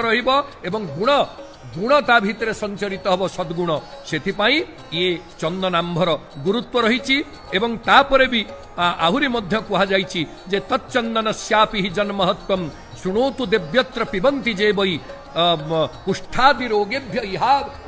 रहिबो एवं गुण गुण ता भितर संचरित हब सद्गुण से ये चंदनांबर गुरुत्व रही एवं तापरे भी आहुरी मध्य कहा जाइछि जे तच्चंदन स्यापि हि जन्महत्वम शृणोतु देव्यत्र पिबन्ति जे वै कुष्ठादि रोगेभ्य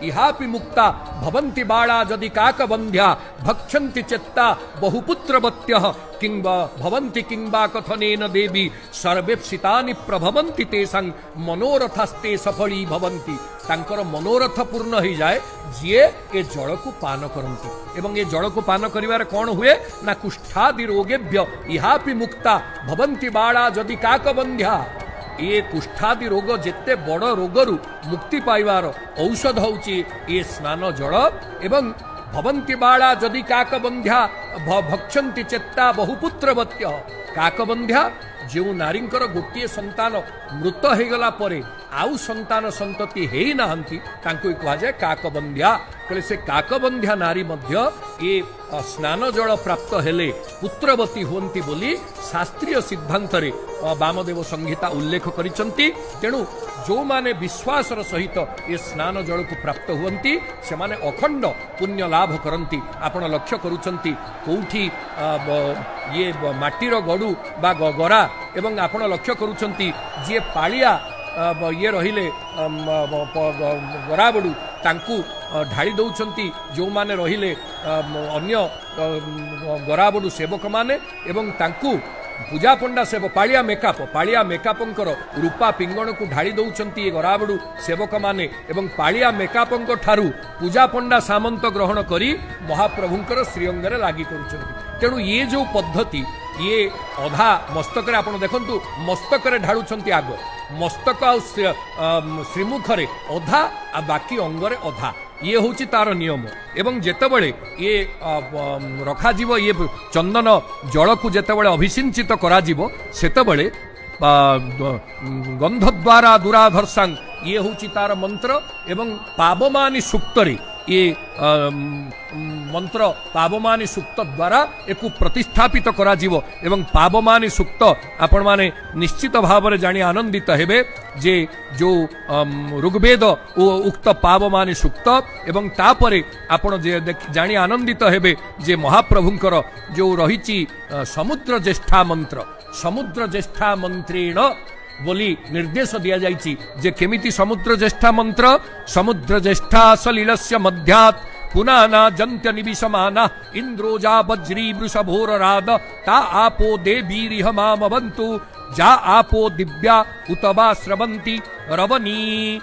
इहापि मुक्ता भवन्ति बाळा जदि काकबन्ध्या भक्षन्ति चेत्ता बहुपुत्रवत्यः किंबा भवन्ति किंबा कथनेन देवी सर्वेप्सितानि प्रभवन्ति तेषां मनोरथास्ते सफली भवन्ति तांकर मनोरथ पूर्ण हो जाए जीए ए जल को पान करती एवं ए जल को पान करिवार कौन हुए ना कुष्ठादि रोगेभ्य इहापि मुक्ता भवन्ति बाळा जदि काकबन्ध्या ये कुष्ठादि रोग जेते बड़ रोगरु मुक्ति पाइबार औषध होची ये स्नान जल एवं भवन्ति बाळा जदि काकबन्ध्या भक्षन्ति चेत्ता बहुपुत्रवत्य काकबन्ध्या जो नारींकर गोटे संतान मृत हो गला परे आउ संतान संतति हेई नाहंती तांको कहा जाए काकबन्ध्या कले से काकबन्ध्या नारी मध्य ये स्नान जल प्राप्त हेले पुत्रवती होंती बोली शास्त्रीय सिद्धांत रे वामदेव संहिता उल्लेख करिसंती तेणु जो माने विश्वासर सहित ये स्नान जल को प्राप्त हुंती से माने अखंड पुण्य लाभ करंती आपण लक्ष्य करूचंती कोठी ये माटीर गडू बा गरा एवं आपण लक्ष्य करूचंती जे पालिया ये रहिले गराबड़ू तांकू ढाली दौरान जो माने रहिले अन्य गराबड़ू सेवक माने एवं तांकू पूजा पंडा सेवक पालिया मेकापंकर रूपा पिंगण को ढाली दौरान ये गराबड़ू सेवक माने एवं पालिया मेकापंक ठारू पूजा पंडा सामंत ग्रहण करी महाप्रभुंकर श्रीअंगरे लागी करुछंती तेणु ये जो पद्धति ये अधा मस्तक रे आपण देखंतु मस्तक रे ढाळुछंती आग मस्तक आ श्रीमुखरे अधा आ बाकी अंगरे अधा ये होची तार नियम एवं जेतेबेले ये रखा जीव ये चंदन जल को जेतेबेले अभिसिंचित करा जीव सेतेबेले गंध द्वारा दुराधर्षांग ये होची तार मंत्र एवं पावमानी सूक्तरे ये मंत्र पावमानी सूक्त द्वारा एक प्रतिष्ठापित करा जीवो एवं पावमानी सूक्त आपण माने निश्चित भाव में जानी आनंदित हेबे जे जो ऋग्वेद उक्त पावमानी सूक्त एवं तापरे आपण जे जानी आनंदित हेबे जे महाप्रभुंकर जो रहिची समुद्र ज्येष्ठा मंत्रेण बोली निर्देश दिया जाइछि जे केमिति समुद्र ज्येष्ठा मंत्र समुद्र ज्येष्ठा सलिलस्य मध्यात् पुनाना जंत्य निविशमाना इंद्रोजा वज्री वृषभोर राद ता आपो देवीरिह मामवन्तु जा आपो दिव्या उतवा स्रवन्ति रवनी।